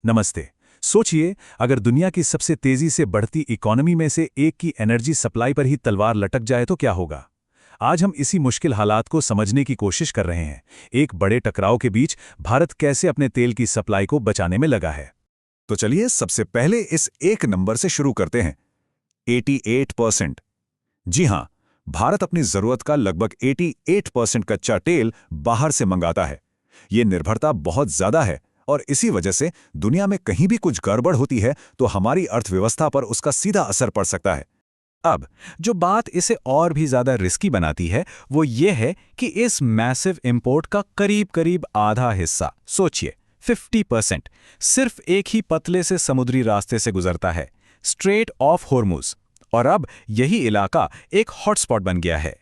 नमस्ते। सोचिए, अगर दुनिया की सबसे तेजी से बढ़ती इकोनॉमी में से एक की एनर्जी सप्लाई पर ही तलवार लटक जाए तो क्या होगा। आज हम इसी मुश्किल हालात को समझने की कोशिश कर रहे हैं। एक बड़े टकराव के बीच भारत कैसे अपने तेल की सप्लाई को बचाने में लगा है। तो चलिए सबसे पहले इस एक नंबर से शुरू करते हैं। 88%। जी हां, भारत अपनी जरूरत का लगभग 88% कच्चा तेल बाहर से मंगाता है। ये निर्भरता बहुत ज्यादा है और इसी वजह से दुनिया में कहीं भी कुछ गड़बड़ होती है तो हमारी अर्थव्यवस्था पर उसका सीधा असर पड़ सकता है। अब जो बात इसे और भी ज्यादा रिस्की बनाती है वो ये है कि इस मैसिव इंपोर्ट का करीब करीब आधा हिस्सा, सोचिए 50%, सिर्फ एक ही पतले से समुद्री रास्ते से गुजरता है, स्ट्रेट ऑफ होर्मुज। और अब यही इलाका एक हॉटस्पॉट बन गया है।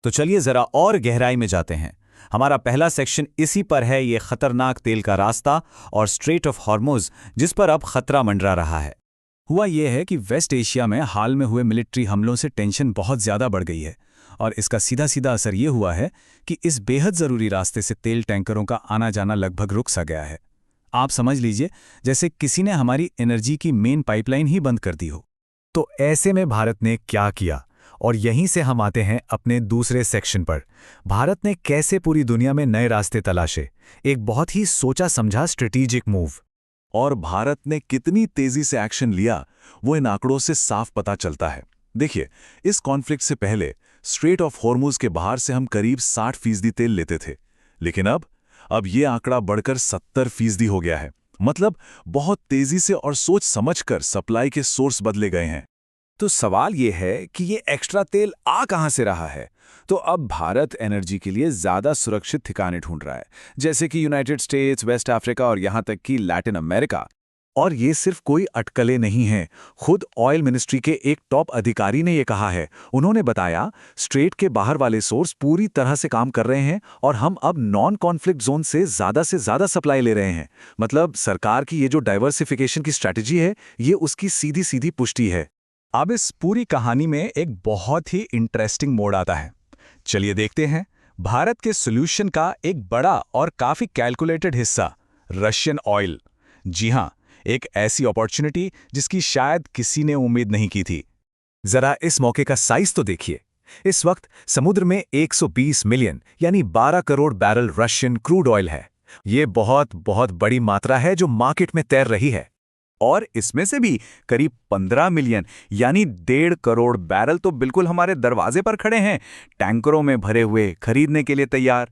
तो चलिए जरा और गहराई में जाते हैं। हमारा पहला सेक्शन इसी पर है, ये खतरनाक तेल का रास्ता और स्ट्रेट ऑफ हॉर्मुज, जिस पर अब खतरा मंडरा रहा है। हुआ यह है कि वेस्ट एशिया में हाल में हुए मिलिट्री हमलों से टेंशन बहुत ज़्यादा बढ़ गई है और इसका सीधा सीधा असर ये हुआ है कि इस बेहद ज़रूरी रास्ते से तेल टैंकरों का आना जाना लगभग रुक सा गया है। आप समझ लीजिए जैसे किसी ने हमारी एनर्जी की मेन पाइपलाइन ही बंद कर दी हो। तो ऐसे में भारत ने क्या किया, और यहीं से हम आते हैं अपने दूसरे सेक्शन पर। भारत ने कैसे पूरी दुनिया में नए रास्ते तलाशे, एक बहुत ही सोचा समझा स्ट्रेटेजिक मूव। और भारत ने कितनी तेजी से एक्शन लिया वो इन आंकड़ों से साफ पता चलता है। देखिए, इस कॉन्फ्लिक्ट से पहले स्ट्रेट ऑफ हॉर्मुज के बाहर से हम करीब 60% तेल लेते थे, लेकिन अब ये आंकड़ा बढ़कर 70% हो गया है। मतलब बहुत तेजी से और सोच समझकर सप्लाई के सोर्स बदले गए हैं। तो सवाल ये है कि ये एक्स्ट्रा तेल आ कहां से रहा है। तो अब भारत एनर्जी के लिए ज्यादा सुरक्षित ठिकाने ढूंढ रहा है, जैसे कि यूनाइटेड स्टेट्स, वेस्ट अफ्रीका और यहां तक कि लैटिन अमेरिका। और ये सिर्फ कोई अटकलें नहीं हैं। खुद ऑयल मिनिस्ट्री के एक टॉप अधिकारी ने ये कहा है। उन्होंने बताया, स्ट्रेट के बाहर वाले सोर्स पूरी तरह से काम कर रहे हैं और हम अब नॉन कॉन्फ्लिक्ट जोन से ज्यादा सप्लाई ले रहे हैं। मतलब सरकार की ये जो डाइवर्सिफिकेशन की स्ट्रैटेजी है, ये उसकी सीधी सीधी पुष्टि है। अब इस पूरी कहानी में एक बहुत ही इंटरेस्टिंग मोड़ आता है। चलिए देखते हैं। भारत के सॉल्यूशन का एक बड़ा और काफी कैलकुलेटेड हिस्सा, रशियन ऑयल। जी हां, एक ऐसी अपॉर्चुनिटी जिसकी शायद किसी ने उम्मीद नहीं की थी। जरा इस मौके का साइज तो देखिए। इस वक्त समुद्र में 120 मिलियन यानी 12 crore barrel Russian crude oil है। ये बहुत बहुत बड़ी मात्रा है जो मार्केट में तैर रही है। और इसमें से भी करीब 15 मिलियन यानी 1.5 करोड़ बैरल तो बिल्कुल हमारे दरवाजे पर खड़े हैं, टैंकरों में भरे हुए, खरीदने के लिए तैयार।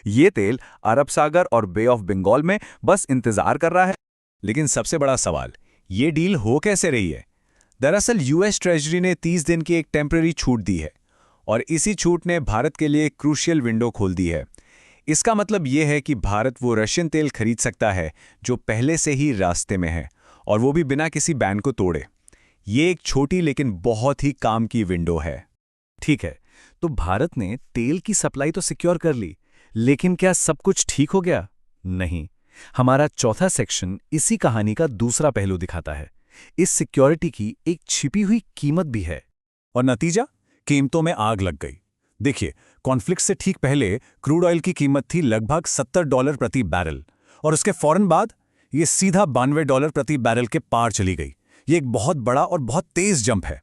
ये तेल अरब सागर और बे ऑफ बंगाल में बस इंतजार कर रहा है। लेकिन सबसे बड़ा सवाल, ये डील हो कैसे रही है। दरअसल यूएस ट्रेजरी ने 30 दिन की एक टेम्पररी छूट दी है और इसी छूट ने भारत के लिए एक क्रूशियल विंडो खोल दी है। इसका मतलब ये है कि भारत वो रशियन तेल खरीद सकता है जो पहले से ही रास्ते में है, और वो भी बिना किसी बैन को तोड़े। ये एक छोटी लेकिन बहुत ही काम की विंडो है। ठीक है, तो भारत ने तेल की सप्लाई तो सिक्योर कर ली, लेकिन क्या सब कुछ ठीक हो गया? नहीं। हमारा चौथा सेक्शन इसी कहानी का दूसरा पहलू दिखाता है। इस सिक्योरिटी की एक छिपी हुई कीमत भी है। और नतीजा, कीमतों में आग लग गई। देखिए, कॉन्फ्लिक्ट से ठीक पहले क्रूड ऑयल की कीमत थी लगभग $70 प्रति बैरल, और उसके फौरन बाद ये सीधा $92 प्रति बैरल के पार चली गई। ये एक बहुत बड़ा और बहुत तेज जंप है।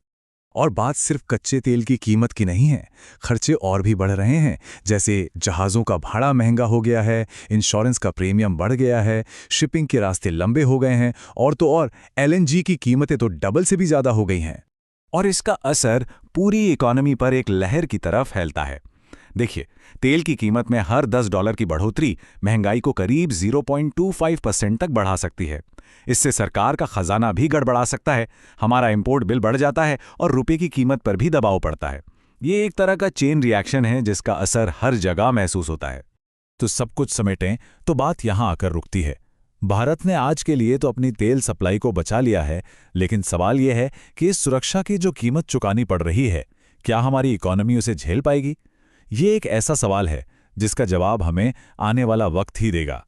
और बात सिर्फ कच्चे तेल की कीमत की नहीं है, खर्चे और भी बढ़ रहे हैं। जैसे जहाज़ों का भाड़ा महंगा हो गया है, इंश्योरेंस का प्रीमियम बढ़ गया है, शिपिंग के रास्ते लंबे हो गए हैं, और तो और एलएनजी की कीमतें तो डबल से भी ज़्यादा हो गई हैं। और इसका असर पूरी इकोनॉमी पर एक लहर की तरह फैलता है। देखिए, तेल की कीमत में हर $10 की बढ़ोतरी महंगाई को करीब 0.25% तक बढ़ा सकती है। इससे सरकार का खजाना भी गड़बड़ा सकता है, हमारा इंपोर्ट बिल बढ़ जाता है और रुपए की कीमत पर भी दबाव पड़ता है। ये एक तरह का चेन रिएक्शन है जिसका असर हर जगह महसूस होता है। तो सब कुछ समेटें तो बात यहां आकर रुकती है। भारत ने आज के लिए तो अपनी तेल सप्लाई को बचा लिया है, लेकिन सवाल यह है कि इस सुरक्षा की जो कीमत चुकानी पड़ रही है, क्या हमारी इकोनॉमी उसे झेल पाएगी? ये एक ऐसा सवाल है जिसका जवाब हमें आने वाला वक्त ही देगा।